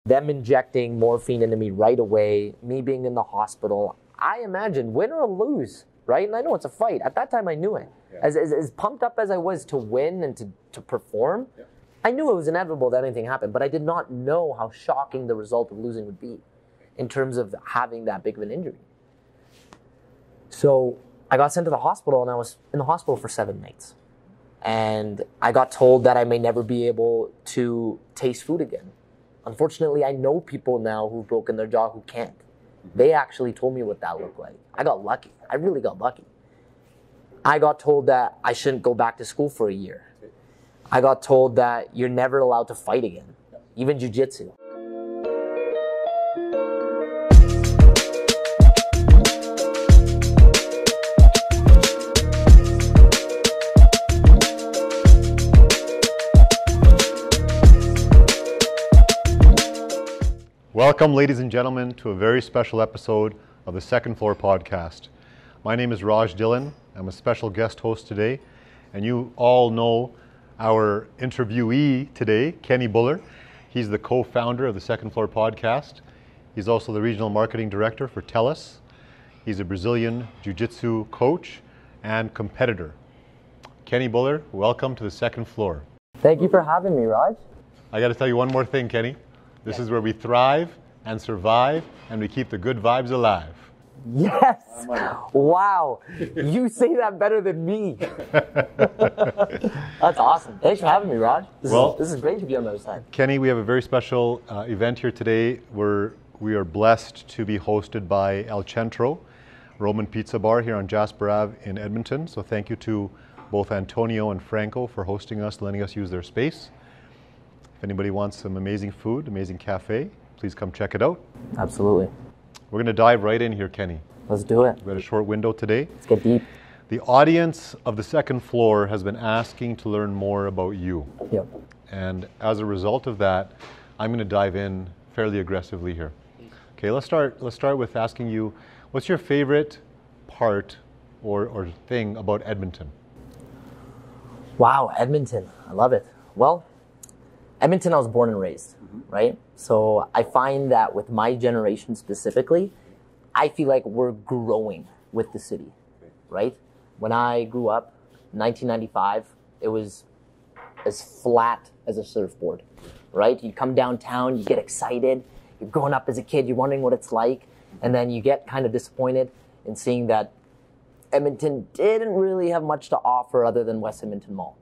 them injecting morphine into me right away, me being in the hospital. I imagine win or lose, right? And I know it's a fight. At that time, I knew it. Yeah. As pumped up as I was to win and to perform, yeah. I knew it was inevitable that anything happened, but I did not know how shocking the result of losing would be in terms of having that big of an injury. So I got sent to the hospital, and I was in the hospital for 7 nights. And I got told that I may never be able to taste food again. Unfortunately, I know people now who've broken their jaw who can't. They actually told me what that looked like. I got lucky. I really got lucky. I got told that I shouldn't go back to school for a year. I got told that you're never allowed to fight again, even jiu-jitsu. Welcome, ladies and gentlemen, to a very special episode of the Second Floor Podcast. My name is Raj Dhillon. I'm a special guest host today, and you all know our interviewee today, Kenny Bhullar. He's the co-founder of the Second Floor Podcast. He's also the regional marketing director for TELUS. He's a Brazilian jiu-jitsu coach and competitor. Kenny Bhullar, welcome to the Second Floor. Thank you for having me, Raj. I got to tell you one more thing, Kenny. This is where we thrive and survive, and we keep the good vibes alive. Yes! Wow! You say that better than me. That's awesome. Thanks for having me, Raj. This is great to be on the other side. Kenny, we have a very special event here today. We are blessed to be hosted by El Centro, Roman Pizza Bar here on Jasper Ave in Edmonton. So thank you to both Antonio and Franco for hosting us, letting us use their space. If anybody wants some amazing food, amazing cafe, please come check it out. Absolutely. We're going to dive right in here, Kenny. Let's do it. We've got a short window today. Let's get deep. The audience of the Second Floor has been asking to learn more about you. Yep. And as a result of that, I'm going to dive in fairly aggressively here. Okay, let's start with asking you, what's your favorite part or thing about Edmonton? Wow, Edmonton. I love it. Well, Edmonton, I was born and raised, right? So I find that with my generation specifically, I feel like we're growing with the city, right? When I grew up, 1995, it was as flat as a surfboard, right? You come downtown, you get excited, you're growing up as a kid, you're wondering what it's like, and then you get kind of disappointed in seeing that Edmonton didn't really have much to offer other than West Edmonton Mall,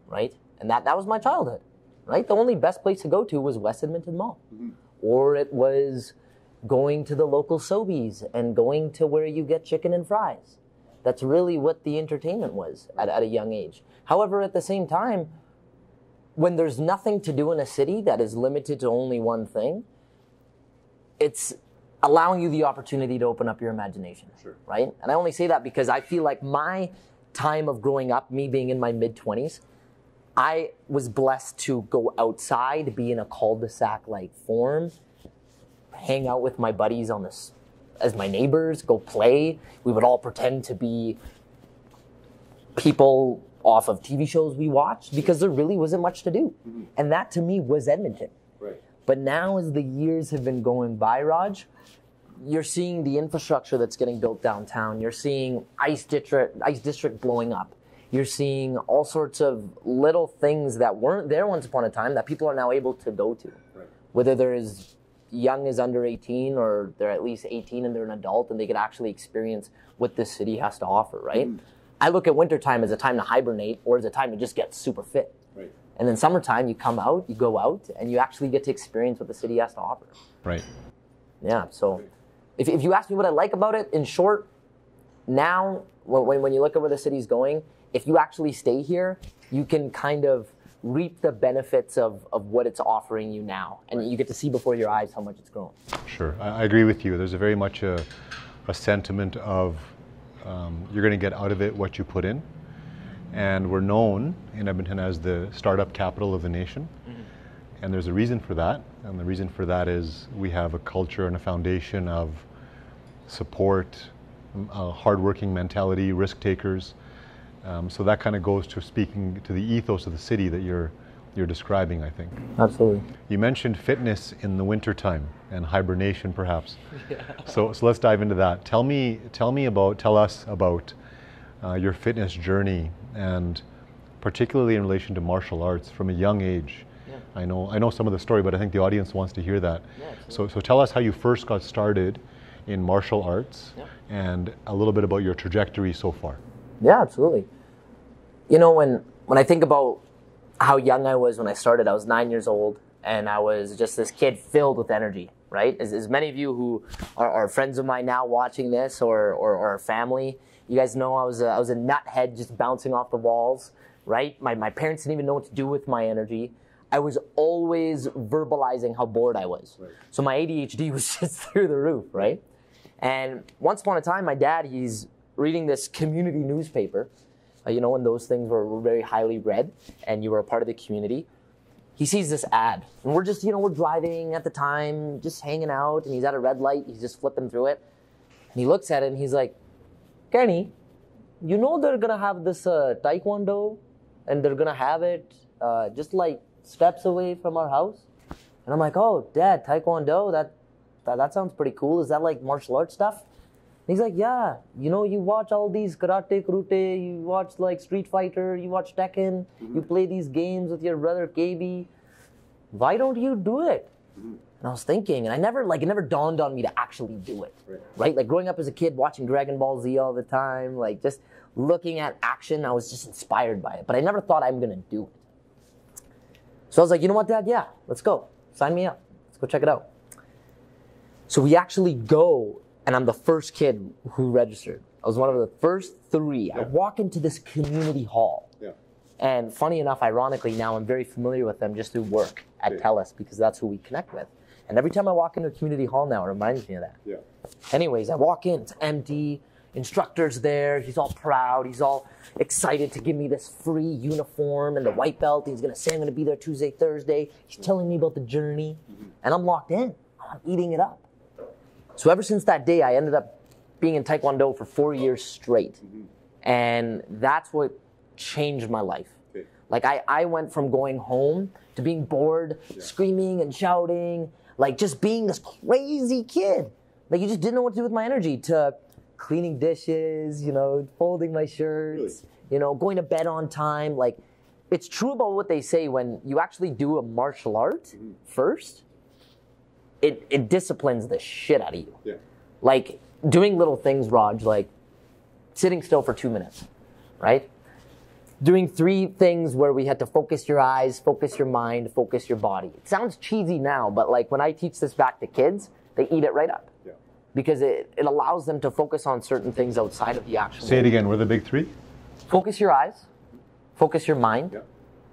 right? And that was my childhood. Right? The only best place to go to was West Edmonton Mall. Or it was going to the local Sobeys and going to where you get chicken and fries. That's really what the entertainment was at a young age. However, at the same time, when there's nothing to do in a city that is limited to only one thing, it's allowing you the opportunity to open up your imagination, right? And I only say that because I feel like my time of growing up, me being in my mid-20s, I was blessed to go outside, be in a cul-de-sac-like form, hang out with my buddies as my neighbors, go play. We would all pretend to be people off of TV shows we watched because there really wasn't much to do. And that to me was Edmonton. Right. But now as the years have been going by, Raj, you're seeing the infrastructure that's getting built downtown. You're seeing Ice District blowing up. You're seeing all sorts of little things that weren't there once upon a time that people are now able to go to. Right. Whether they're as young as under 18 or they're at least 18 and they're an adult and they could actually experience what this city has to offer, right? I look at wintertime as a time to hibernate or as a time to just get super fit. Right. And then summertime, you come out, you go out, and you actually get to experience what the city has to offer. Right. Yeah, so if you ask me what I like about it, in short, now when you look at where the city's going, if you actually stay here, you can kind of reap the benefits of what it's offering you now. And you get to see before your eyes how much it's grown. Sure, I agree with you. There's a very much a sentiment of you're going to get out of it what you put in. And we're known in Edmonton as the startup capital of the nation. And there's a reason for that. And the reason for that is we have a culture and a foundation of support, hardworking mentality, risk takers. So that kind of goes to speaking to the ethos of the city that you're you're describing, I think. Absolutely. You mentioned fitness in the wintertime and hibernation, perhaps. Yeah. So let's dive into that. Tell us about your fitness journey, and particularly in relation to martial arts from a young age. Yeah. I know some of the story, but I think the audience wants to hear that. Yeah, so tell us how you first got started in martial arts, and a little bit about your trajectory so far. Yeah, absolutely. You know, when I think about how young I was when I started, I was 9 years old, and I was just this kid filled with energy, right? As many of you who are friends of mine now watching this, or family, you guys know I was a nuthead just bouncing off the walls, right? My parents didn't even know what to do with my energy. I was always verbalizing how bored I was. Right. So my ADHD was just through the roof, right? And once upon a time, my dad, he's reading this community newspaper, you know, when those things were very highly read and you were a part of the community. He sees this ad, and we're just, we're driving at the time, just hanging out, and he's at a red light, he's just flipping through it. And he looks at it and he's like, Kenny, you know they're gonna have this taekwondo, and they're gonna have it just like steps away from our house? And I'm like, oh, Dad, taekwondo, that sounds pretty cool. Is that like martial arts stuff? And he's like, yeah, you watch all these karate, you watch like Street Fighter, you watch Tekken, you play these games with your brother KB. Why don't you do it? And I was thinking, and it never dawned on me to actually do it, right? Like growing up as a kid, watching Dragon Ball Z all the time, like just looking at action, I was just inspired by it. But I never thought I'm gonna do it. So I was like, you know what, Dad? Yeah, let's go. Sign me up. Let's go check it out. So we actually go, and I'm the first kid who registered. I was one of the first 3. Yeah. I walk into this community hall. Yeah. And funny enough, ironically, now I'm very familiar with them just through work at TELUS, because that's who we connect with. And every time I walk into a community hall now, it reminds me of that. Yeah. Anyways, I walk in, it's empty, instructor's there, he's all proud, he's all excited to give me this free uniform and the white belt. He's gonna say I'm gonna be there Tuesday, Thursday. He's telling me about the journey, and I'm locked in. I'm eating it up. So ever since that day, I ended up being in Taekwondo for 4 years straight. And that's what changed my life. Okay. Like I went from going home to being bored, screaming and shouting, like just being this crazy kid. Like you just didn't know what to do with my energy, to cleaning dishes, folding my shirts, going to bed on time. Like it's true about what they say, when you actually do a martial art first, it disciplines the shit out of you. Yeah. Like doing little things, Raj, like sitting still for 2 minutes, right? Doing 3 things where we had to focus your eyes, focus your mind, focus your body. It sounds cheesy now, but like when I teach this back to kids, they eat it right up. Yeah. Because it allows them to focus on certain things outside of the actual. Say it again, what are the big 3? Focus your eyes, focus your mind,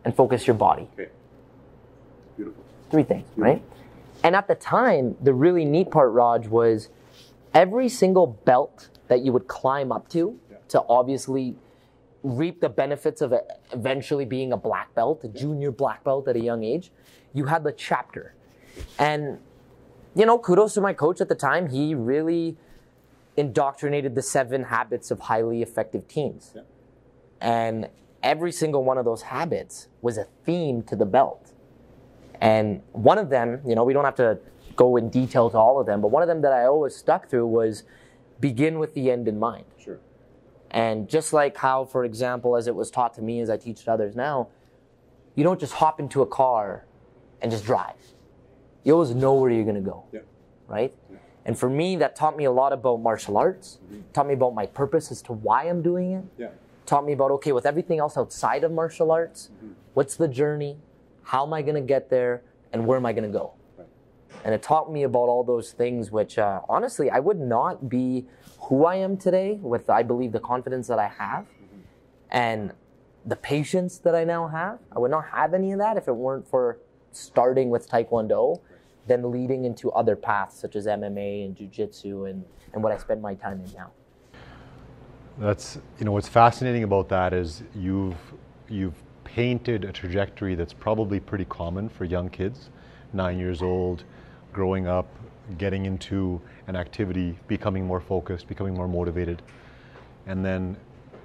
and focus your body. Okay. Beautiful. 3 things, right? And at the time, the really neat part, Raj, was every single belt that you would climb up to obviously reap the benefits of eventually being a black belt, a junior black belt at a young age, you had the chapter. And, kudos to my coach at the time. He really indoctrinated the 7 habits of highly effective teens. Yeah. And every single one of those habits was a theme to the belt. And one of them, we don't have to go in detail to all of them, but one of them that I always stuck through was begin with the end in mind. Sure. And just like how, for example, as it was taught to me as I teach it to others now, you don't just hop into a car and just drive. You always know where you're going to go, right? Yeah. And for me, that taught me a lot about martial arts, taught me about my purpose as to why I'm doing it, taught me about, okay, with everything else outside of martial arts, what's the journey? How am I going to get there, and where am I going to go? Right. And it taught me about all those things, which honestly, I would not be who I am today with, I believe, the confidence that I have and the patience that I now have. I would not have any of that if it weren't for starting with Taekwondo, then leading into other paths such as MMA and Jiu-Jitsu and what I spend my time in now. That's, what's fascinating about that is you've painted a trajectory that's probably pretty common for young kids, 9 years old, growing up, getting into an activity, becoming more focused, becoming more motivated, and then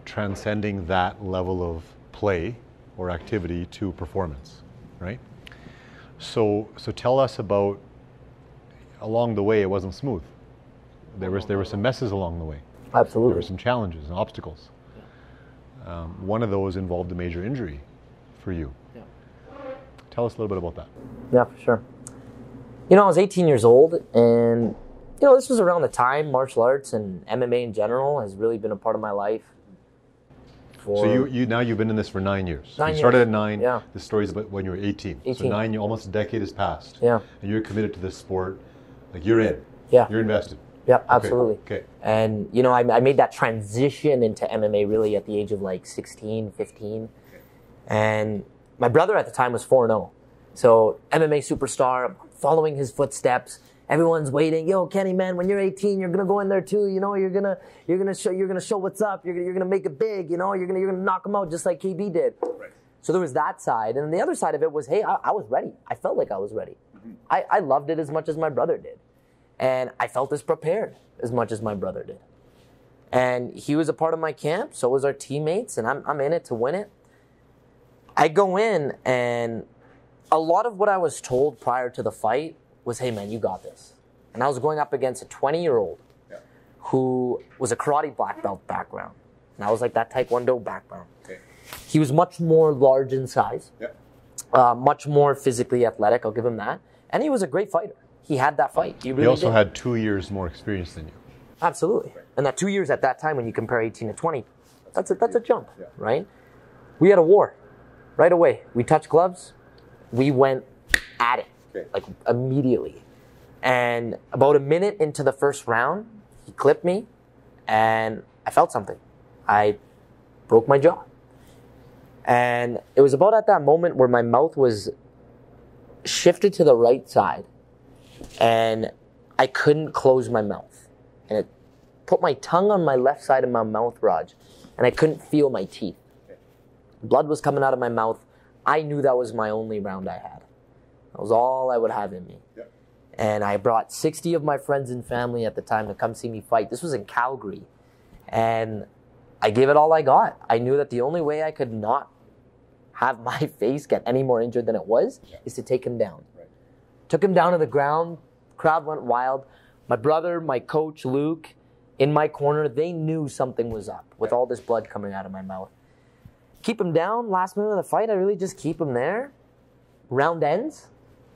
transcending that level of play or activity to performance. right? So tell us about, along the way, it wasn't smooth. There were some messes along the way. Absolutely. There were some challenges and obstacles. One of those involved a major injury for you. Yeah. Tell us a little bit about that. Yeah, for sure. I was 18 years old, and this was around the time martial arts and MMA in general has really been a part of my life. So you've been in this for 9 years. 9 You started years. at 9. Yeah. The story's about when you were 18. 18. So almost a decade has passed. Yeah. And you're committed to this sport. Like, you're in. Yeah. You're invested. Yeah, absolutely. Okay. And, I made that transition into MMA really at the age of like 16, 15. And my brother at the time was 4-0. So MMA superstar, I'm following his footsteps. Everyone's waiting. Yo, Kenny, man, when you're 18, you're gonna go in there too. You're gonna show what's up. You're gonna make it big. You're gonna knock him out just like KB did. Right. So there was that side, and then the other side of it was, hey, I was ready. I felt like I was ready. Mm-hmm. I loved it as much as my brother did, and I felt as prepared as much as my brother did. And he was a part of my camp. So was our teammates, and I'm in it to win it. I go in, and a lot of what I was told prior to the fight was, hey, man, you got this. And I was going up against a 20-year-old who was a karate black belt background. And I was like that taekwondo background. Okay. He was much more large in size, much more physically athletic, I'll give him that. And he was a great fighter. He had that fight. He also had 2 years more experience than you. Absolutely. And that 2 years at that time, when you compare 18 to 20, that's a jump, right? We had a war right away. We touched gloves. We went at it, like immediately. And about a minute into the first round, he clipped me, and I felt something. I broke my jaw. And it was about at that moment where my mouth was shifted to the right side, and I couldn't close my mouth. And it put my tongue on my left side of my mouth, Raj, and I couldn't feel my teeth. Blood was coming out of my mouth. I knew that was my only round I had. That was all I would have in me. Yep. And I brought 60 of my friends and family at the time to come see me fight. This was in Calgary. And I gave it all I got. I knew that the only way I could not have my face get any more injured than it was is to take him down. Right. Took him down to the ground. Crowd went wild. My brother, my coach, Luke, in my corner, they knew something was up with all this blood coming out of my mouth. Keep him down. Last minute of the fight, I really just keep him there. Round ends.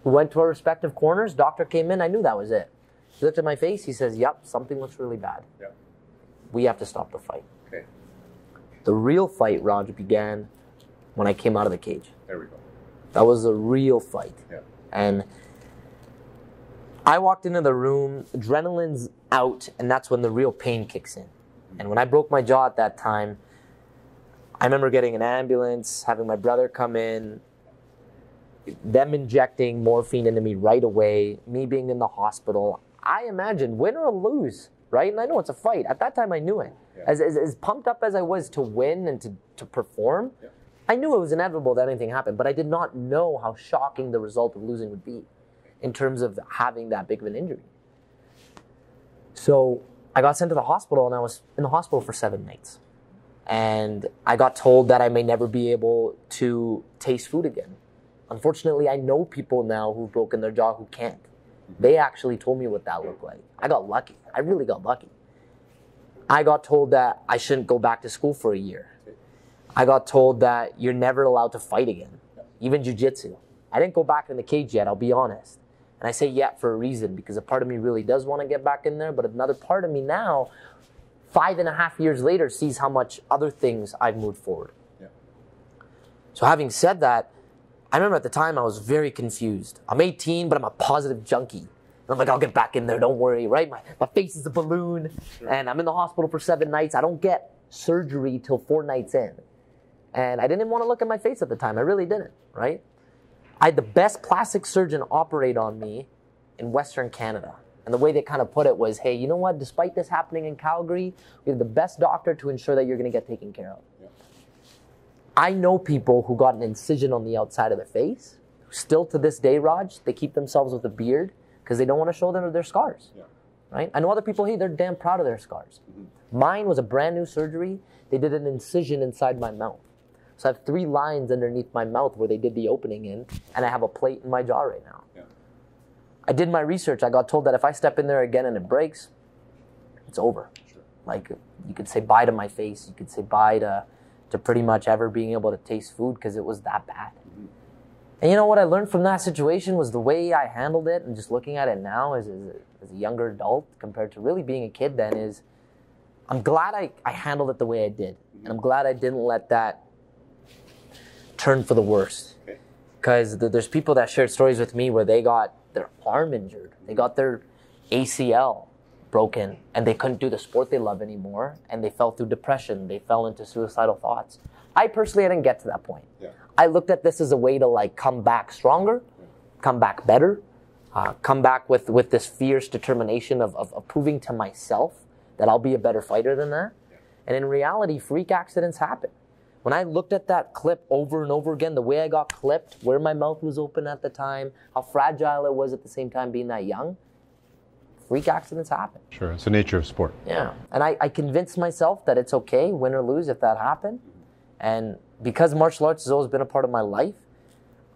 We went to our respective corners. Doctor came in. I knew that was it. He looked at my face. He says, yep, something looks really bad. Yep. We have to stop the fight. Okay. The real fight, Raj, began when I came out of the cage. There we go. That was a real fight. Yeah. And I walked into the room, adrenaline's out, and that's when the real pain kicks in. And when I broke my jaw at that time, I remember getting an ambulance, having my brother come in, them injecting morphine into me right away, me being in the hospital. I imagined win or lose, right? And I know it's a fight. At that time, I knew it. Yeah. As pumped up as I was to win and to perform, I knew it was inevitable that anything happened, but I did not know how shocking the result of losing would be in terms of having that big of an injury. So I got sent to the hospital, and I was in the hospital for 7 nights. And I got told that I may never be able to taste food again. Unfortunately, I know people now who've broken their jaw who can't. They actually told me what that looked like. I got lucky. I really got lucky. I got told that I shouldn't go back to school for a year. I got told that you're never allowed to fight again, even jiu-jitsu. I didn't go back in the cage yet, I'll be honest. And I say yet for a reason, because a part of me really does want to get back in there, but another part of me now, 5.5 years later, sees how much other things I've moved forward. Yeah. So having said that, I remember at the time I was very confused. I'm 18, but I'm a positive junkie. And I'm like, I'll get back in there, don't worry, right? My face is a balloon, and I'm in the hospital for 7 nights. I don't get surgery till 4 nights in. And I didn't want to look at my face at the time. I really didn't, right? I had the best plastic surgeon operate on me in Western Canada. And the way they kind of put it was, hey, you know what? Despite this happening in Calgary, we have the best doctor to ensure that you're going to get taken care of. Yeah. I know people who got an incision on the outside of their face. Still to this day, Raj, they keep themselves with a beard because they don't want to show them their scars. Yeah. Right? I know other people, hey, they're damn proud of their scars. Mm-hmm. Mine was a brand new surgery. They did an incision inside my mouth. So I have 3 lines underneath my mouth where they did the opening in, and I have a plate in my jaw right now. Yeah. I did my research. I got told that if I step in there again and it breaks, it's over. Sure. Like, you could say bye to my face. You could say bye to pretty much ever being able to taste food because it was that bad. Mm-hmm. And you know what I learned from that situation was the way I handled it, and just looking at it now as a younger adult compared to really being a kid then, is I'm glad I handled it the way I did. And I'm glad I didn't let that turn for the worst. Because there's people that shared stories with me where they got their arm injured. They got their ACL broken and they couldn't do the sport they love anymore, and they fell through depression. They fell into suicidal thoughts. I personally didn't get to that point. Yeah. I looked at this as a way to like come back stronger, come back better, come back with this fierce determination of proving to myself that I'll be a better fighter than that. Yeah. And in reality, freak accidents happen. When I looked at that clip over and over again, the way I got clipped, where my mouth was open at the time, how fragile it was at the same time being that young, freak accidents happen. Sure, it's the nature of sport. Yeah. And I convinced myself that it's okay, win or lose, if that happened. And because martial arts has always been a part of my life,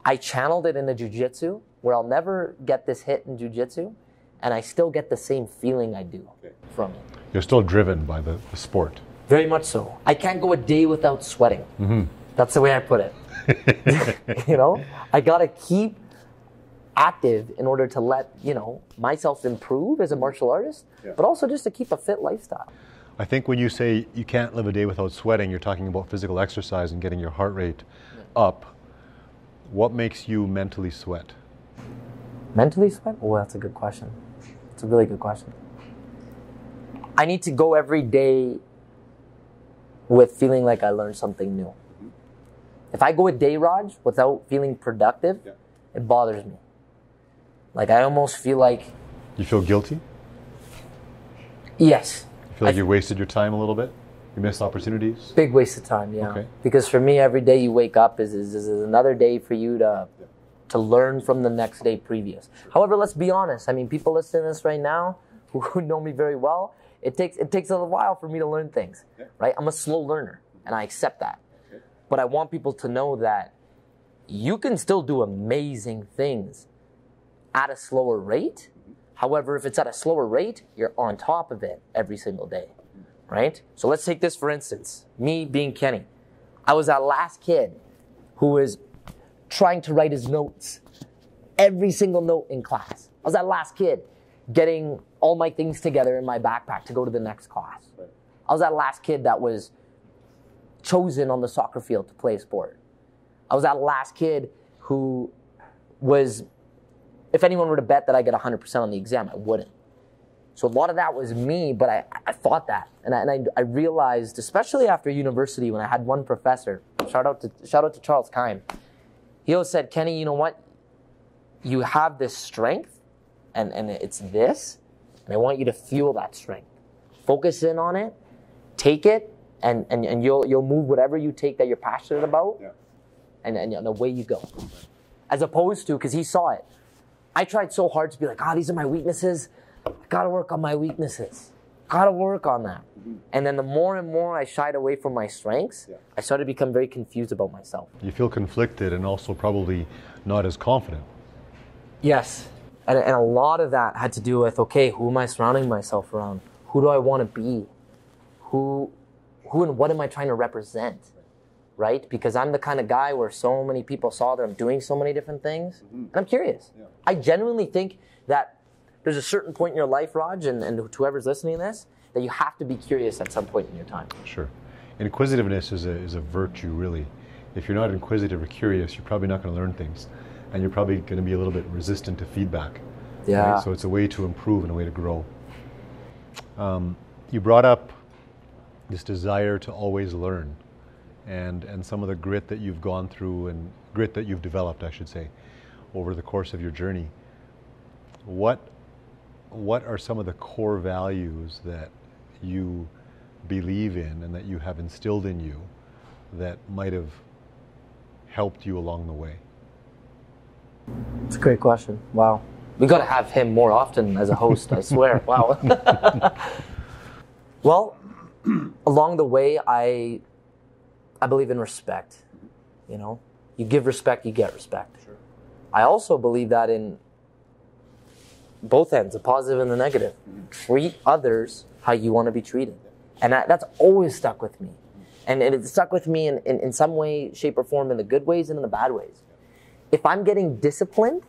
I channeled it into jiu-jitsu, where I'll never get this hit in jiu-jitsu, and I still get the same feeling I do from it. You're still driven by the sport. Very much so. I can't go a day without sweating. Mm-hmm. That's the way I put it. You know, I gotta keep active in order to let, myself improve as a martial artist, but also just to keep a fit lifestyle. I think when you say you can't live a day without sweating, you're talking about physical exercise and getting your heart rate up. What makes you mentally sweat? Mentally sweat? Oh, that's a good question. It's a really good question. I need to go every day with feeling like I learned something new. If I go a day, Raj, without feeling productive, it bothers me. Like, I almost feel like... You feel guilty? Yes. You feel like you wasted your time a little bit? You missed opportunities? Big waste of time, yeah. Okay. Because for me, every day you wake up is another day for you to learn from the next day previous. However, let's be honest. I mean, people listening to this right now who know me very well, it takes a little while for me to learn things, right? I'm a slow learner, and I accept that. But I want people to know that you can still do amazing things at a slower rate. However, if it's at a slower rate, you're on top of it every single day, right? So let's take this for instance. Me being Kenny. I was that last kid who was trying to write his notes, every single note in class. I was that last kid getting all my things together in my backpack to go to the next class. I was that last kid that was chosen on the soccer field to play a sport. I was that last kid who was, if anyone were to bet that I get 100% on the exam, I wouldn't. So a lot of that was me, but I thought that. And I realized, especially after university, when I had one professor, shout out to Charles Kime, he always said, Kenny, you know what? You have this strength, and it's this, and I want you to fuel that strength. Focus in on it, take it, and you'll move whatever you take that you're passionate about, and away you go. As opposed to, because he saw it, I tried so hard to be like, these are my weaknesses. I gotta work on my weaknesses. Gotta work on that. And then the more and more I shied away from my strengths, I started to become very confused about myself. You feel conflicted and also probably not as confident. Yes. And a lot of that had to do with, okay, who am I surrounding myself around? Who do I want to be? Who and what am I trying to represent? Right? Because I'm the kind of guy where so many people saw that I'm doing so many different things. And I'm curious. I genuinely think that there's a certain point in your life, Raj, and whoever's listening to this, that you have to be curious at some point in your time. Sure. Inquisitiveness is a virtue, really. If you're not inquisitive or curious, you're probably not going to learn things. And you're probably going to be a little bit resistant to feedback. Yeah. Right? So it's a way to improve and a way to grow. You brought up this desire to always learn and some of the grit that you've gone through and grit that you've developed, I should say, over the course of your journey. What are some of the core values that you believe in and that you have instilled in you that might have helped you along the way? It's a great question. Wow. We got to have him more often as a host, I swear. Wow. Well, along the way, I believe in respect. You know, you give respect, you get respect. Sure. I also believe that in both ends, the positive and the negative. Treat others how you want to be treated. And that's always stuck with me. And it stuck with me in some way, shape, or form, in the good ways and in the bad ways. If I'm getting disciplined,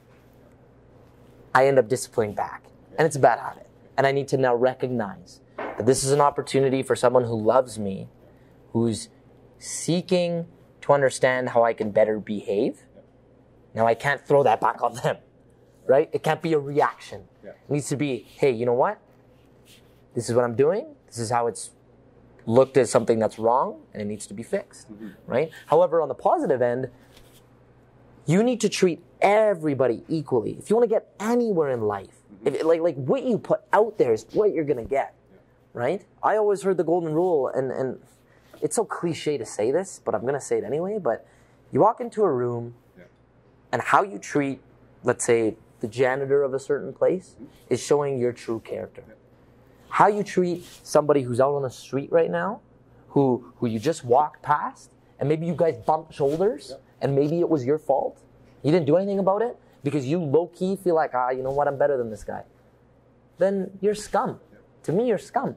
I end up disciplining back. And it's a bad habit. And I need to now recognize that this is an opportunity for someone who loves me, who's seeking to understand how I can better behave. Now, I can't throw that back on them, right? It can't be a reaction. Yeah. It needs to be, hey, you know what? This is what I'm doing. This is how it's looked as something that's wrong, and it needs to be fixed, right? However, on the positive end, you need to treat everybody equally. If you want to get anywhere in life, if, like what you put out there is what you're going to get, right? I always heard the golden rule, and it's so cliche to say this, but I'm going to say it anyway, but you walk into a room, and how you treat, let's say, the janitor of a certain place is showing your true character. How you treat somebody who's out on the street right now, who you just walked past, and maybe you guys bumped shoulders, and maybe it was your fault. You didn't do anything about it because you low-key feel like, you know what, I'm better than this guy. Then you're scum. To me, you're scum.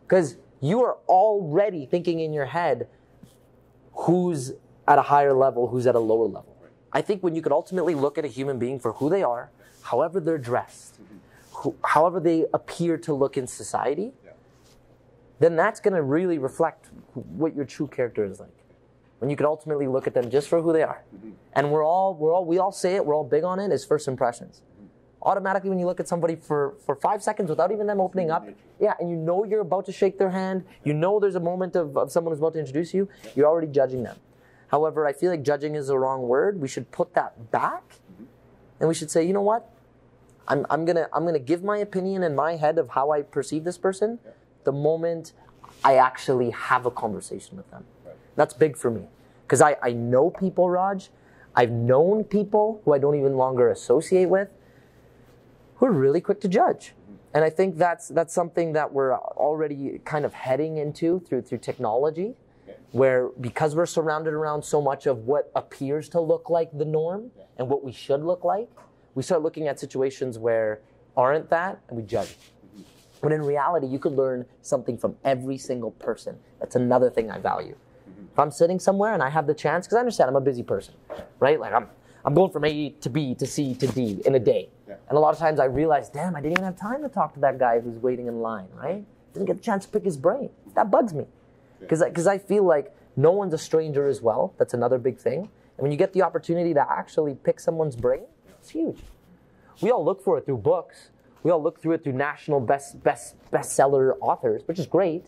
Because you are already thinking in your head who's at a higher level, who's at a lower level. I think when you could ultimately look at a human being for who they are, however they're dressed, however they appear to look in society, then that's going to really reflect what your true character is like. When you could ultimately look at them just for who they are. And we all say it, we're all big on it, is first impressions. Automatically, when you look at somebody for 5 seconds without even them opening up, and you know you're about to shake their hand, you know there's a moment of someone who's about to introduce you, you're already judging them. However, I feel like judging is the wrong word. We should put that back, and we should say, you know what? I'm gonna give my opinion in my head of how I perceive this person the moment I actually have a conversation with them. That's big for me. Because I know people, Raj. I've known people who I don't even longer associate with who are really quick to judge. And I think that's something that we're already kind of heading into through technology, where because we're surrounded around so much of what appears to look like the norm and what we should look like, we start looking at situations where aren't that, and we judge. When in reality, you could learn something from every single person. That's another thing I value. If I'm sitting somewhere and I have the chance, because I understand I'm a busy person, right? Like I'm going from A to B to C to D in a day. And a lot of times I realize, damn, I didn't even have time to talk to that guy who's waiting in line, right? Didn't get the chance to pick his brain. That bugs me. Because I feel like no one's a stranger as well. That's another big thing. And when you get the opportunity to actually pick someone's brain, it's huge. We all look for it through books. We all look through it through national bestseller authors, which is great.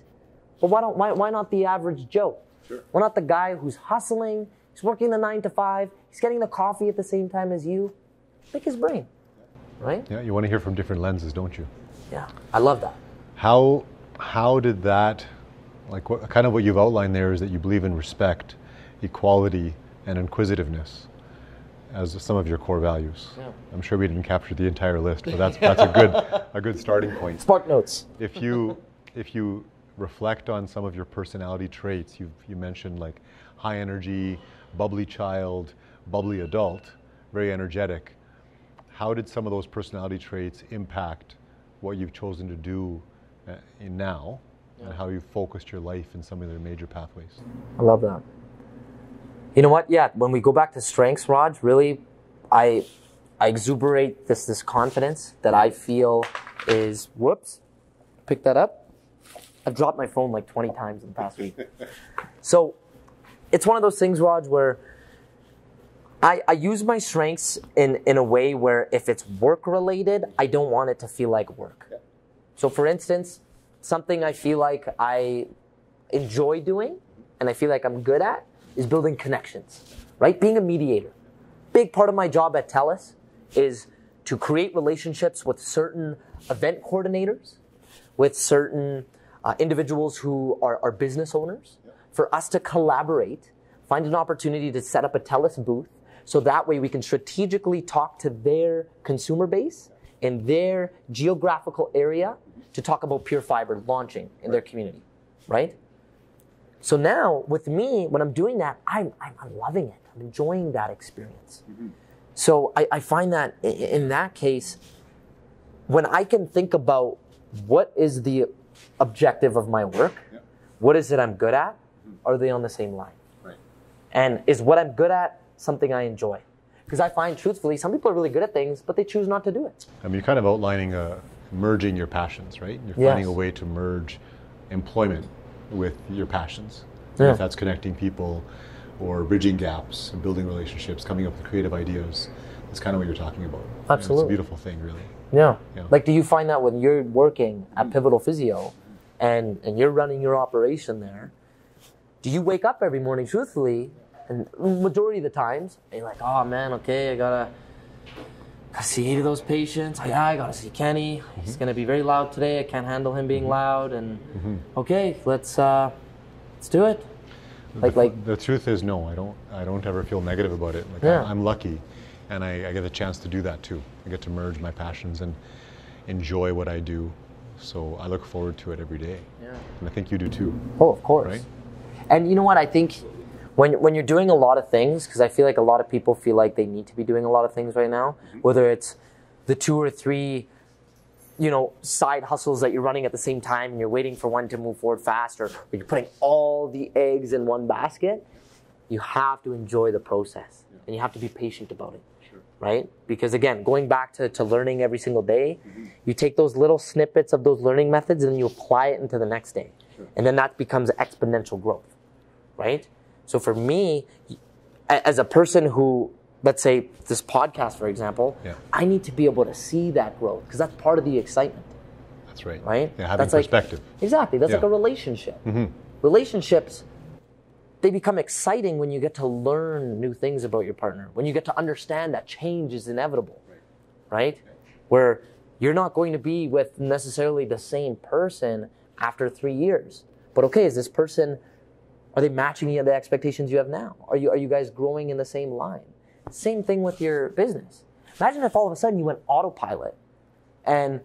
But why not the average Joe? Sure. Why not the guy who's hustling, he's working the 9 to 5, he's getting the coffee at the same time as you? Pick his brain, right? Yeah, you want to hear from different lenses, don't you? Yeah, I love that. How did that, like kind of what you've outlined there is that you believe in respect, equality, and inquisitiveness as some of your core values. Yeah. I'm sure we didn't capture the entire list, but that's a good starting point. Spark notes. If you reflect on some of your personality traits, you mentioned like high energy, bubbly child, bubbly adult, very energetic. How did some of those personality traits impact what you've chosen to do now, and how you focused your life in some of their major pathways? I love that. You know what? Yeah, when we go back to strengths, Raj, really, I exuberate this confidence that I feel is, whoops, pick that up. I've dropped my phone like 20 times in the past week. So it's one of those things, Raj, where I use my strengths in a way where if it's work-related, I don't want it to feel like work. So for instance, something I feel like I enjoy doing and I feel like I'm good at is building connections, right? Being a mediator. Big part of my job at TELUS is to create relationships with certain event coordinators, with certain individuals who are business owners, for us to collaborate, find an opportunity to set up a TELUS booth, so that way we can strategically talk to their consumer base in their geographical area to talk about Pure Fiber launching in their community, right? So now with me, when I'm doing that, I'm loving it. I'm enjoying that experience. So I find that in that case, when I can think about what is the objective of my work, what is it I'm good at, are they on the same line? Right. And is what I'm good at something I enjoy? Because I find, truthfully, some people are really good at things, but they choose not to do it. I mean, you're kind of outlining merging your passions, right? You're finding a way to merge employment with your passions. Yeah. If that's connecting people or bridging gaps and building relationships, coming up with creative ideas. That's kind of what you're talking about. Absolutely. It's a beautiful thing, really. Yeah. Yeah. Like, do you find that when you're working at Pivotal Physio and you're running your operation there, do you wake up every morning, truthfully, and majority of the times, and you're like, oh man, okay, I gotta see 8 of those patients. Yeah, I gotta see Kenny. He's gonna be very loud today. I can't handle him being loud. And okay, let's do it. Like the truth is, no, I don't ever feel negative about it. Like Yeah. I'm lucky, and I get a chance to do that too. I get to merge my passions and enjoy what I do. So I look forward to it every day. Yeah. And I think you do too. Oh, of course. Right? And you know what? I think when you're doing a lot of things, because I feel like a lot of people feel like they need to be doing a lot of things right now, whether it's the 2 or 3, side hustles that you're running at the same time and you're waiting for one to move forward faster, or you're putting all the eggs in one basket, you have to enjoy the process and you have to be patient about it. Right? Because again, going back to learning every single day, you take those little snippets of those learning methods and then you apply it into the next day. And then that becomes exponential growth. Right? So for me, as a person who, let's say this podcast, for example, I need to be able to see that growth because that's part of the excitement. That's right. Right? Yeah, having that's perspective. Exactly. That's like a relationship. Relationships, they become exciting when you get to learn new things about your partner, when you get to understand that change is inevitable, right? Where you're not going to be with necessarily the same person after 3 years. But okay, is this person, are they matching the expectations you have now? Are you guys growing in the same line? Same thing with your business. Imagine if all of a sudden you went autopilot and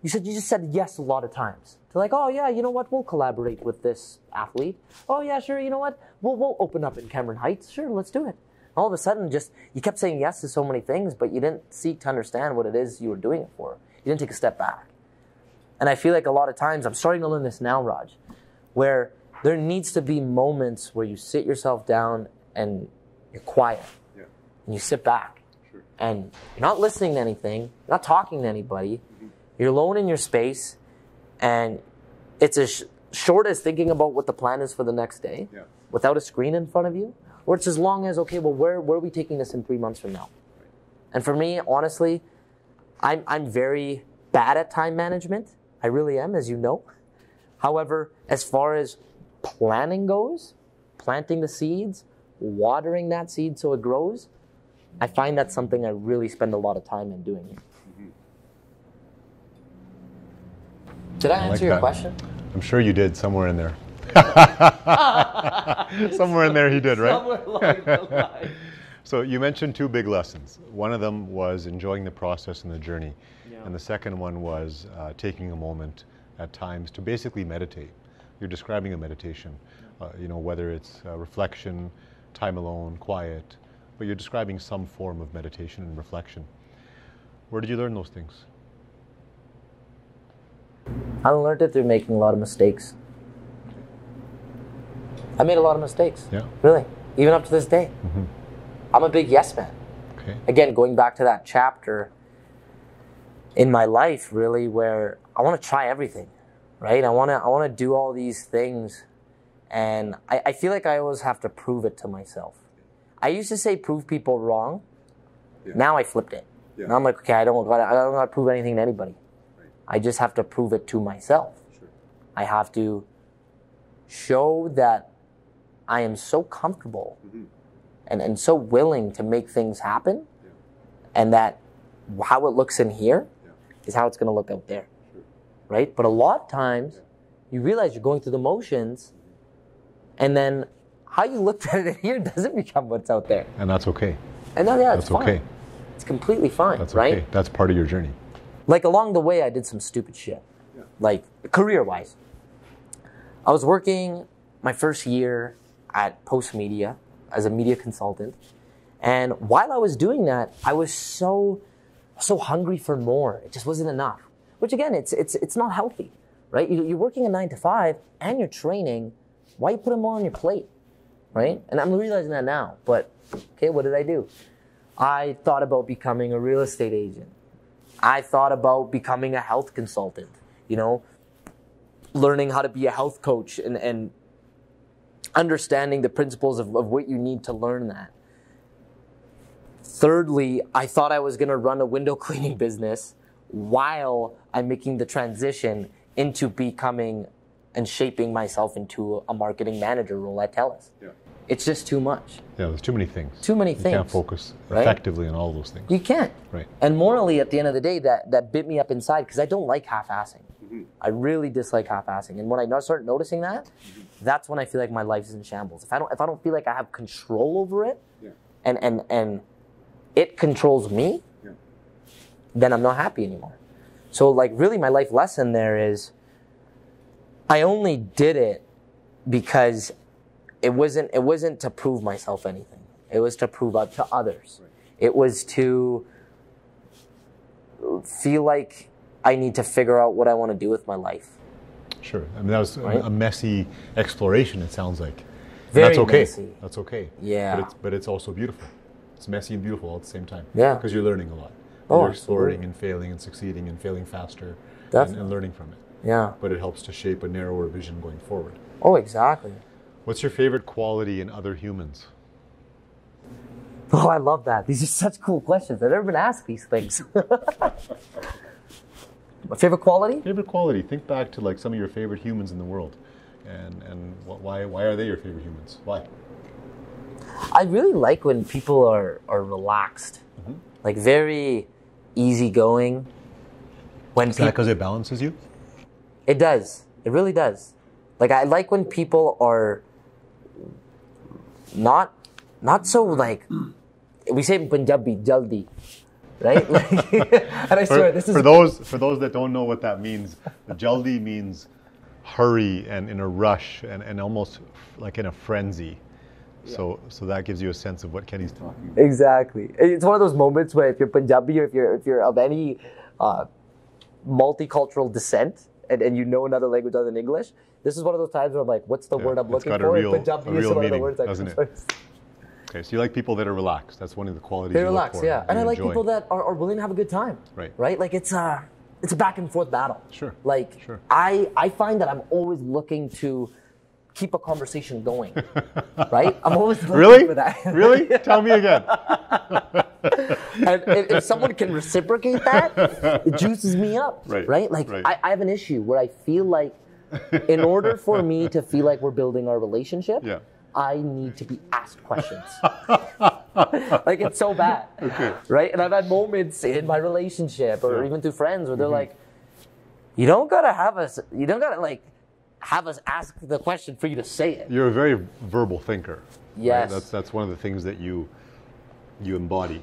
you just said yes a lot of times. To like, oh yeah, you know what, we'll collaborate with this athlete. Oh yeah, sure, you know what, we'll open up in Cameron Heights. Sure, let's do it. All of a sudden, you kept saying yes to so many things, but you didn't seek to understand what it is you were doing it for. You didn't take a step back. And I feel like a lot of times, I'm starting to learn this now, Raj, where there needs to be moments where you sit yourself down and you're quiet. And you sit back. And you're not listening to anything, you're not talking to anybody. You're alone in your space, and it's as short as thinking about what the plan is for the next day without a screen in front of you, or it's as long as, okay, well, where are we taking this in 3 months from now? And for me, honestly, I'm very bad at time management. I really am, as you know. However, as far as planning goes, planting the seeds, watering that seed so it grows, I find that's something I really spend a lot of time in doing it. Did I answer your question? I'm sure you did somewhere in there. Somewhere in there he did, right? Somewhere along the line. So you mentioned 2 big lessons. One of them was enjoying the process and the journey. And the second one was taking a moment at times to basically meditate. You're describing a meditation, whether it's reflection, time alone, quiet, but you're describing some form of meditation and reflection. Where did you learn those things? I learned it through making a lot of mistakes. I made a lot of mistakes. Yeah. Really. Even up to this day. I'm a big yes man. Okay. Again, going back to that chapter in my life, really, where I want to try everything, right? I want to do all these things, and I feel like I always have to prove it to myself. I used to say prove people wrong. Now I flipped it. Now I'm like, okay, I don't got to prove anything to anybody. I just have to prove it to myself. I have to show that I am so comfortable and so willing to make things happen, and that how it looks in here is how it's going to look out there, right? But a lot of times, you realize you're going through the motions, and then how you looked at it in here doesn't become what's out there. And that's okay. And then, that's it's fine. okay. It's completely fine, That's right? okay. That's part of your journey. Like along the way, I did some stupid shit, like career-wise. I was working my first year at Post Media as a media consultant. And while I was doing that, I was so hungry for more. It just wasn't enough. Which again, it's not healthy, right? You're working a 9 to 5 and you're training. Why you put them all on your plate, right? And I'm realizing that now. But okay, what did I do? I thought about becoming a real estate agent. I thought about becoming a health consultant. Learning how to be a health coach and understanding the principles of what you need to learn that. Thirdly, I thought I was going to run a window cleaning business while I'm making the transition into becoming and shaping myself into a marketing manager role at TELUS. Yeah. It's just too much. Yeah, there's too many things. Too many things. You can't focus effectively on all those things. You can't. Right. And morally, at the end of the day, that bit me up inside because I don't like half-assing. Mm-hmm. I really dislike half-assing. And when I start noticing that, that's when I feel like my life is in shambles. If I don't feel like I have control over it, and it controls me, then I'm not happy anymore. So really my life lesson there is I only did it because it wasn't to prove myself anything. It was to prove out to others. Right. It was to feel like I need to figure out what I want to do with my life. Sure. I mean, that was a messy exploration, it sounds like. Very that's okay. messy. That's okay. Yeah. But it's also beautiful. It's messy and beautiful all at the same time. Yeah. Because you're learning a lot. You're exploring and failing and succeeding and failing faster and learning from it. Yeah. But it helps to shape a narrower vision going forward. Oh, exactly. What's your favorite quality in other humans? Oh, I love that. These are such cool questions. I've never been asked these things. My favorite quality? Favorite quality. Think back to some of your favorite humans in the world. And why are they your favorite humans? Why? I really like when people are relaxed. Mm-hmm. Very easygoing. Is that because it balances you? It does. It really does. I like when people are not so we say in Punjabi, jaldi, right? And I swear this is for those that don't know what that means. Jaldi means hurry and in a rush and almost like in a frenzy. Yeah. So that gives you a sense of what Kenny's talking about. Exactly. It's one of those moments where if you're Punjabi or if you're of any multicultural descent and you know another language other than English, this is one of those times where I'm like, what's the word I'm looking for? Punjabi is one of the words doesn't it? Okay, so you like people that are relaxed. That's one of the qualities you look for. Yeah. And I like people that are willing to have a good time. Right. Right? It's a back and forth battle. Sure. Sure. I find that I'm always looking to keep a conversation going. Right? I'm always looking for that. Really? Tell me again. And if someone can reciprocate that, it juices me up. Right? I have an issue where I feel like in order for me to feel like we're building our relationship, I need to be asked questions. It's so bad. Okay. Right? And I've had moments in my relationship or even through friends where they're like, you don't gotta have us ask the question for you to say it. You're a very verbal thinker. Yes. Right? That's one of the things that you embody.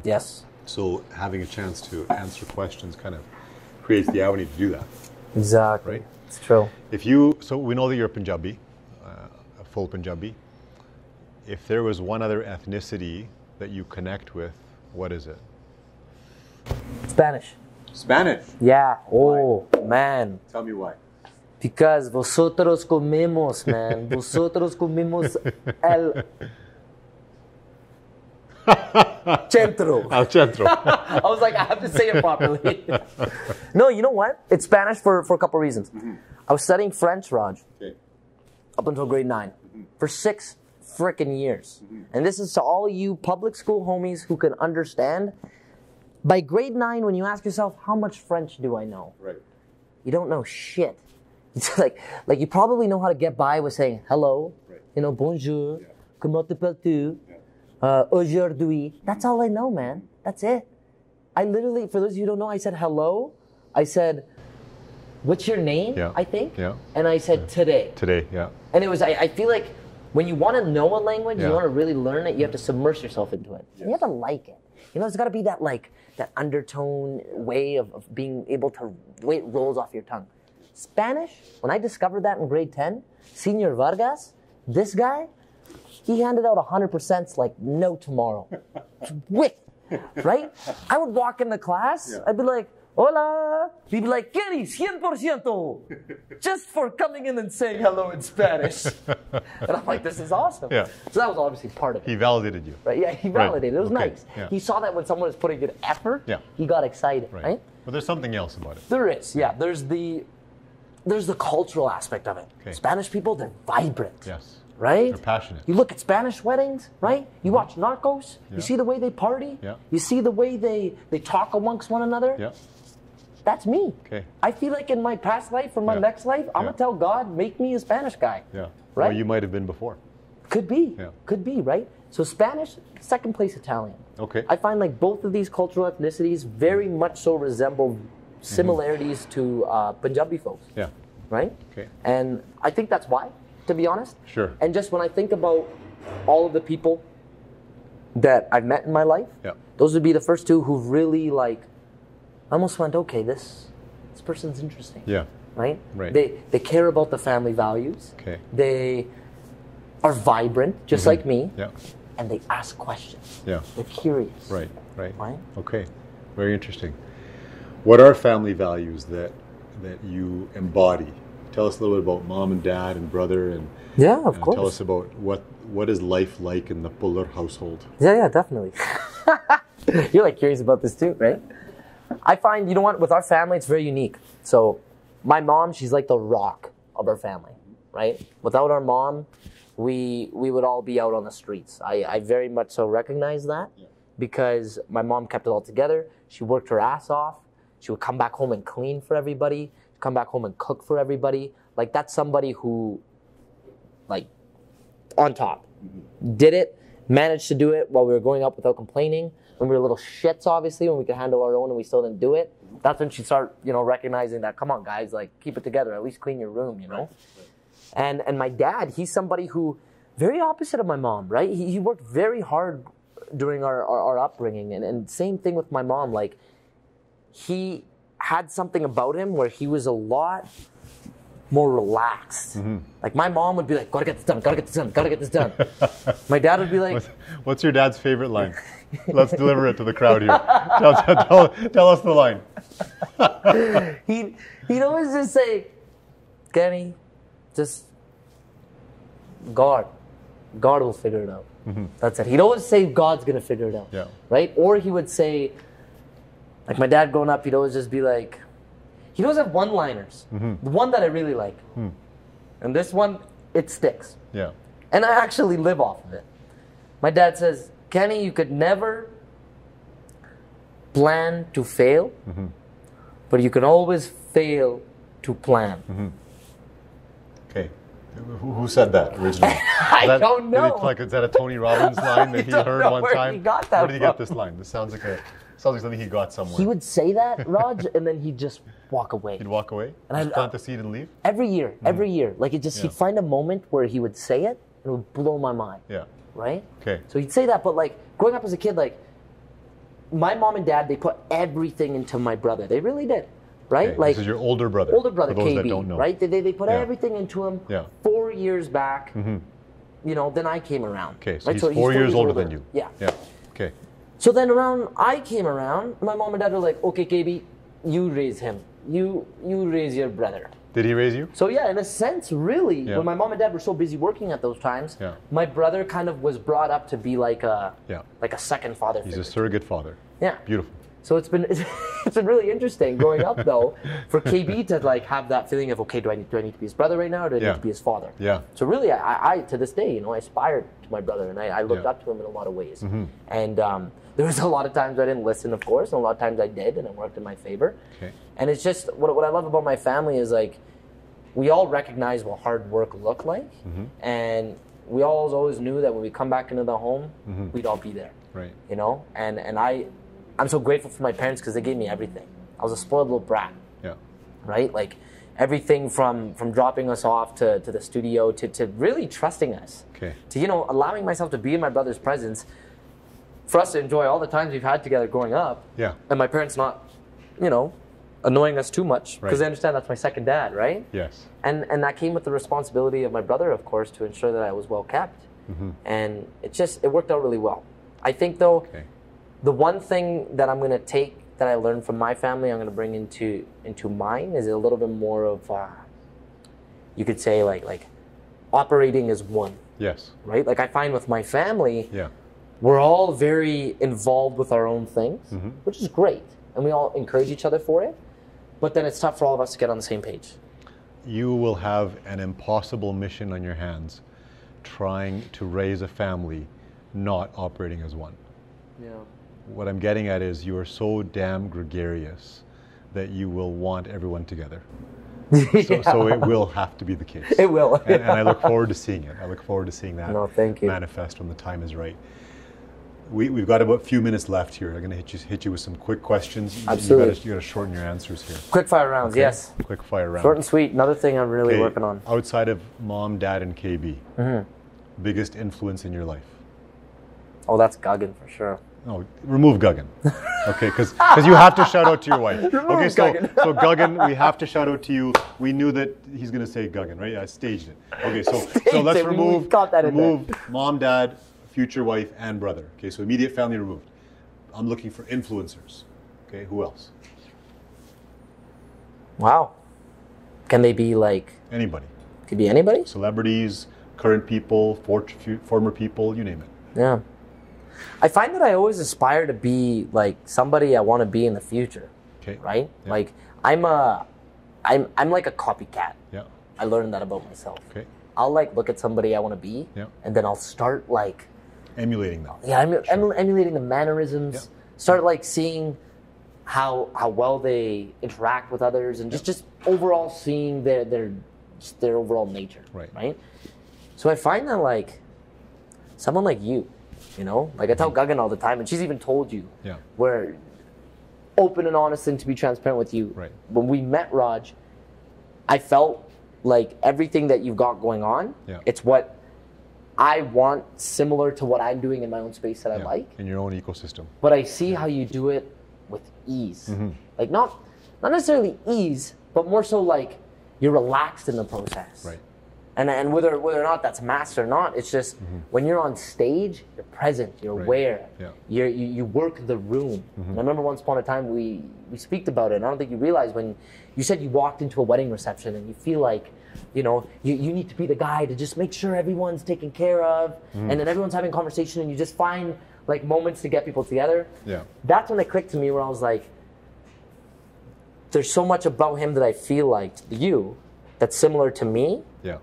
Yes. So having a chance to answer questions kind of creates the avenue to do that. Exactly. Right? It's true. So we know that you're Punjabi, a full Punjabi. If there was one other ethnicity that you connect with, what is it? Spanish. Spanish? Yeah. Oh, man. Tell me why. Because vosotros comemos, man. Vosotros comemos el centro. Al centro. I was like, I have to say it properly. No, you know what? It's Spanish for a couple reasons. Mm-hmm. I was studying French, Raj, up until grade 9, for 6 frickin' years. Mm-hmm. And this is to all of you public school homies who can understand. By grade 9, when you ask yourself, how much French do I know? Right. You don't know shit. It's like you probably know how to get by with saying hello, bonjour, comment t'appelles-tu, aujourd'hui. That's all I know, man. That's it. I literally, for those of you who don't know, I said hello. I said, what's your name? Yeah. I think. Yeah. And I said today. Today, yeah. And it was, I feel like when you want to know a language, you want to really learn it, you have to submerge yourself into it. Yes. And you have to like it. There's got to be that undertone way of being able to, the way it rolls off your tongue. Spanish, when I discovered that in grade 10, Senior Vargas, this guy, he handed out 100% like no tomorrow. With, right? I would walk into class, I'd be like, hola. He'd be like, Kenny, 100%. Just for coming in and saying hello in Spanish. And I'm like, this is awesome. Yeah. So that was obviously part of it. He validated you. Right? Yeah, he validated. It was nice. Yeah. He saw that when someone was putting good effort, he got excited, right? But there's something else about it. There is, yeah. There's the cultural aspect of it. Okay. Spanish people, they're vibrant. Yes. Right? They're passionate. You look at Spanish weddings, right? You watch Narcos. Yeah. You see the way they party. Yeah. You see the way they talk amongst one another. Yeah. That's me. Okay. I feel like in my past life or my next life, I'm going to tell God, make me a Spanish guy. Yeah. Right? Or you might have been before. Could be. Yeah. Could be, right? So Spanish, second place Italian. Okay. I find like both of these cultural ethnicities very much so resemble similarities to Punjabi folks. Yeah. Right? Okay. And I think that's why, to be honest. Sure. And just when I think about all of the people that I've met in my life, those would be the first two who really like, I almost went, okay, this person's interesting. Yeah. Right? Right. They care about the family values. Okay. They are vibrant, just like me. Yeah. And they ask questions. Yeah. They're curious. Right. Right. Right? Okay. Very interesting. What are family values that you embody? Tell us a little bit about mom and dad and brother, and of course. Tell us about what is life like in the Bhullar household. Yeah, definitely. You're like curious about this too, right? I find, you know what, with our family, it's very unique. So my mom, she's like the rock of our family, right? Without our mom, we would all be out on the streets. I very much so recognize that because my mom kept it all together. She worked her ass off. She would come back home and clean for everybody, come back home and cook for everybody. Like, that's somebody who, like, on top, did it, managed to do it while we were growing up without complaining. When we were little shits, obviously, when we could handle our own and we still didn't do it. That's when she started, recognizing that, come on, guys, like, keep it together. At least clean your room, you know? Right. And my dad, he's somebody who, very opposite of my mom, right? He worked very hard during our upbringing. And same thing with my mom. Like, he had something about him where he was a lot more relaxed. Mm-hmm. Like, my mom would be like, gotta get this done, gotta get this done, gotta get this done. My dad would be like... What's your dad's favorite line? Let's deliver it to the crowd here. Tell us the line. He'd always just say, Kenny, just God will figure it out. Mm-hmm. That's it. He'd always say God's gonna figure it out. Yeah. Right? Or he would say, like my dad growing up, he'd always just be like, he'd always have one-liners. Mm-hmm. The one that I really like. Mm. And this one, it sticks. Yeah. And I actually live off of it. My dad says, Kenny, you could never plan to fail, mm-hmm. but you can always fail to plan. Mm-hmm. Okay. Who said that originally? I don't know. Is that a Tony Robbins line that he heard one time? Where he got that Where did he get this line? This sounds like something he got somewhere. He would say that, Raj, and then he'd just walk away. He'd walk away? And I'd plant the seed and leave? Every year. Like he'd find a moment where he would say it, and it would blow my mind. Yeah. Right? Okay. So he'd say that, but like growing up as a kid, like my mom and dad, they put everything into my brother. They really did. Right? Okay. Like this is your older brother. Older brother, for those KB, that don't know. Right? They put everything into him. Yeah. 4 years back. Mm-hmm. Then I came around. Okay, so right? he's so 4 years older than you. Yeah. Yeah. Okay. So then around I came around, my mom and dad were like, okay, KB, you raise him. You raise your brother. Did he raise you? So yeah, in a sense, really, when my mom and dad were so busy working at those times, my brother kind of was brought up to be like a second father figure. He's a surrogate father. Yeah. Beautiful. So it's been really interesting growing up though for KB to like have that feeling of, okay, do I need to be his brother right now, or do I need to be his father? Yeah. So really, I to this day, I aspired to my brother, and I looked up to him in a lot of ways. Mm-hmm. And there was a lot of times I didn't listen, of course, and a lot of times I did, and it worked in my favor. Okay. And it's just what I love about my family is like we all recognize what hard work looked like, mm-hmm. and we always knew that when we come back into the home, mm-hmm. we'd all be there. Right. And I'm so grateful for my parents because they gave me everything. I was a spoiled little brat. Yeah. Right? Like everything from dropping us off to the studio to really trusting us. Okay. To allowing myself to be in my brother's presence, for us to enjoy all the times we've had together growing up. Yeah. And my parents not, annoying us too much because Right. they understand that's my second dad, right? Yes. And that came with the responsibility of my brother, of course, to ensure that I was well kept. And it worked out really well. I think though, Okay. the one thing that I'm going to take that I learned from my family, I'm going to bring into mine is a little bit more of, you could say like operating as one, Yes. right? Like I find with my family, Yeah. we're all very involved with our own things, which is great. And we all encourage each other for it. But then it's tough for all of us to get on the same page. You will have an impossible mission on your hands trying to raise a family not operating as one. Yeah. What I'm getting at is you are so damn gregarious that you will want everyone together. So it will have to be the case. It will. And I look forward to seeing it. I look forward to seeing that No, thank you. manifest when the time is right. We've got about a few minutes left here. I'm going to hit you with some quick questions. Absolutely. You got to shorten your answers here. Quick fire rounds, Okay? yes. Quick fire round. Short and sweet. Another thing I'm really Okay, working on. Outside of mom, dad, and KB, biggest influence in your life? Oh, that's Guggen for sure. No, remove Guggen. Okay, because you have to shout out to your wife. Okay, so Guggen, we have to shout out to you. We knew that he's going to say Guggen, right? I staged it. Okay, so let's it. We remove got that in there. mom, dad, future wife, and brother. Okay, so immediate family removed. I'm looking for influencers. Okay, who else? Wow. Can they be like, Anybody. could be anybody? Celebrities, current people, former people, you name it. Yeah. I find that I always aspire to be like somebody I want to be in the future, Okay. right? Yeah. Like I'm like a copycat. Yeah. I learned that about myself. Okay. I'll like look at somebody I want to be, Yeah. and then I'll start like, Emulating them. yeah, I'm emulating the mannerisms. Yeah. Start like seeing how well they interact with others, and just overall seeing their overall nature. Right. So I find that like someone like you, like I tell Guggen all the time, and she's even told you, Yeah. we're open and honest and to be transparent with you. Right. When we met, Raj, I felt like everything that you've got going on, Yeah. it's what I want, similar to what I'm doing in my own space that I Yeah. like. In your own ecosystem. But I see how you do it with ease. Mm-hmm. Like not necessarily ease, but more so like you're relaxed in the process. Right. And whether or not that's masked or not, it's just when you're on stage, you're present, you're Right. aware, Yeah. you work the room. And I remember once upon a time we speaked about it, and I don't think you realized when you said you walked into a wedding reception and you feel like, you need to be the guy to just make sure everyone's taken care of, and then everyone's having conversation, and you just find like moments to get people together. Yeah. That's when it clicked to me where I was like, there's so much about him that I feel like you that's similar to me. Yeah.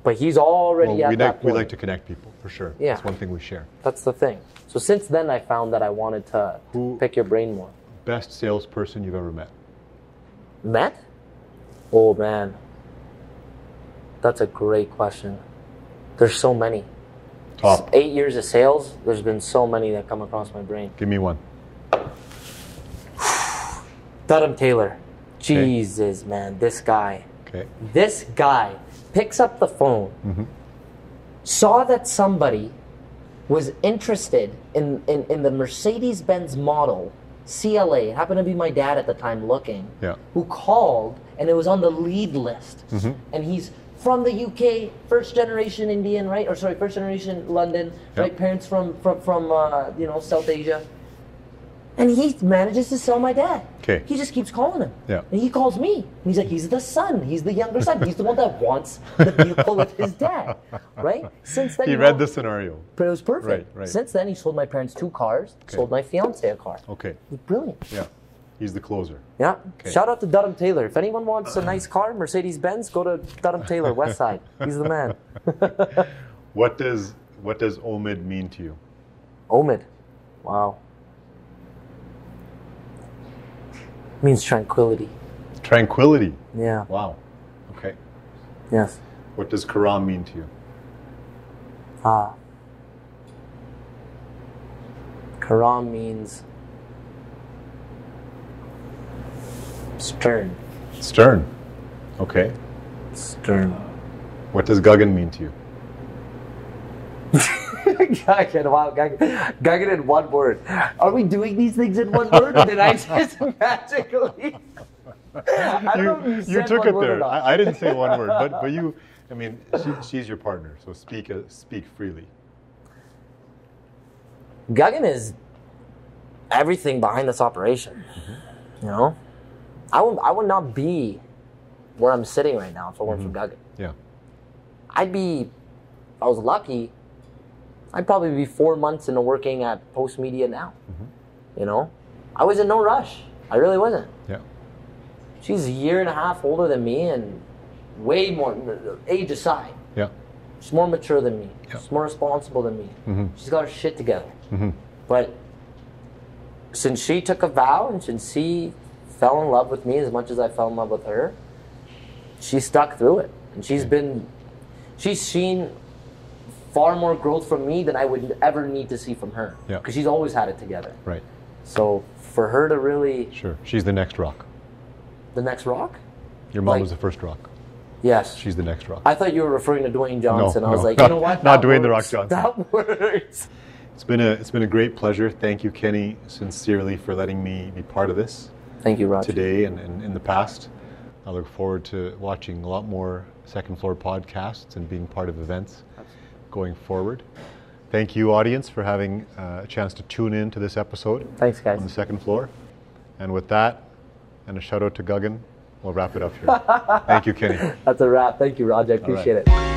But he's already at that we point. like to connect people, for sure. Yeah. That's one thing we share. That's the thing. So since then, I found that I wanted to pick your brain more. Best salesperson you've ever met? Met? Oh, man. That's a great question. There's so many. Top. 8 years of sales, there's been so many that come across my brain. Give me one. Dudham Taylor. Jesus, man. This guy. Okay. This guy picks up the phone, saw that somebody was interested in the Mercedes-Benz model, CLA, it happened to be my dad at the time looking, Yeah. who called, and it was on the lead list. And he's from the UK, first generation Indian, right? Or sorry, first generation London, Yeah. right? Parents from South Asia. And he manages to sell my dad. Okay. He just keeps calling him. Yeah. And he calls me. And he's like, he's the son. He's the younger son. He's the one that wants the vehicle with his dad. Right? Since then, He read the scenario. But it was perfect. Right. Since then, he sold my parents 2 cars, sold my fiance a car. Okay. It was brilliant. Yeah. He's the closer. Yeah. Okay. Shout out to Dudham Taylor. If anyone wants a nice car, Mercedes-Benz, go to Dudham Taylor, West Side. He's the man. What does Omid mean to you? Omid. Wow. Means tranquility. Tranquility. Yeah. Wow. Okay. Yes. What does Karam mean to you? Karam means stern. Stern. Okay. Stern. What does Guggen mean to you? Guggen, wow, Guggen in one word. Are we doing these things in one word, or did I just magically? I don't know if you You said took one it word or there. not. I didn't say one word, but you, I mean, she's your partner, so speak freely. Guggen is everything behind this operation. You know, I would not be where I'm sitting right now if it weren't for Guggen. Yeah. If I was lucky, I'd probably be 4 months into working at Post Media now. You know, I was in no rush. I really wasn't. Yeah. She's a year and a half older than me and way more, age aside. Yeah. She's more mature than me. Yeah. She's more responsible than me. She's got her shit together. But since she took a vow and since she fell in love with me as much as I fell in love with her, she stuck through it. And she's seen far more growth from me than I would ever need to see from her. Yeah. Because she's always had it together. Right. So for her to really... Sure. She's the next rock. The next rock? Your mom Like- was the first rock. Yes. She's the next rock. I thought you were referring to Dwayne Johnson. I was like, not, you know what? Not That Dwayne the Rock works. Johnson. That works. It's been a great pleasure. Thank you, Kenny, sincerely for letting me be part of this Thank you, Raj. today and in the past. I look forward to watching a lot more Second Floor podcasts and being part of events going forward. Thank you, audience, for having a chance to tune in to this episode Thanks, guys. on the Second Floor. And with that, and a shout out to Guggen, we'll wrap it up here. Thank you, Kenny. That's a wrap. Thank you, Raj. I appreciate it.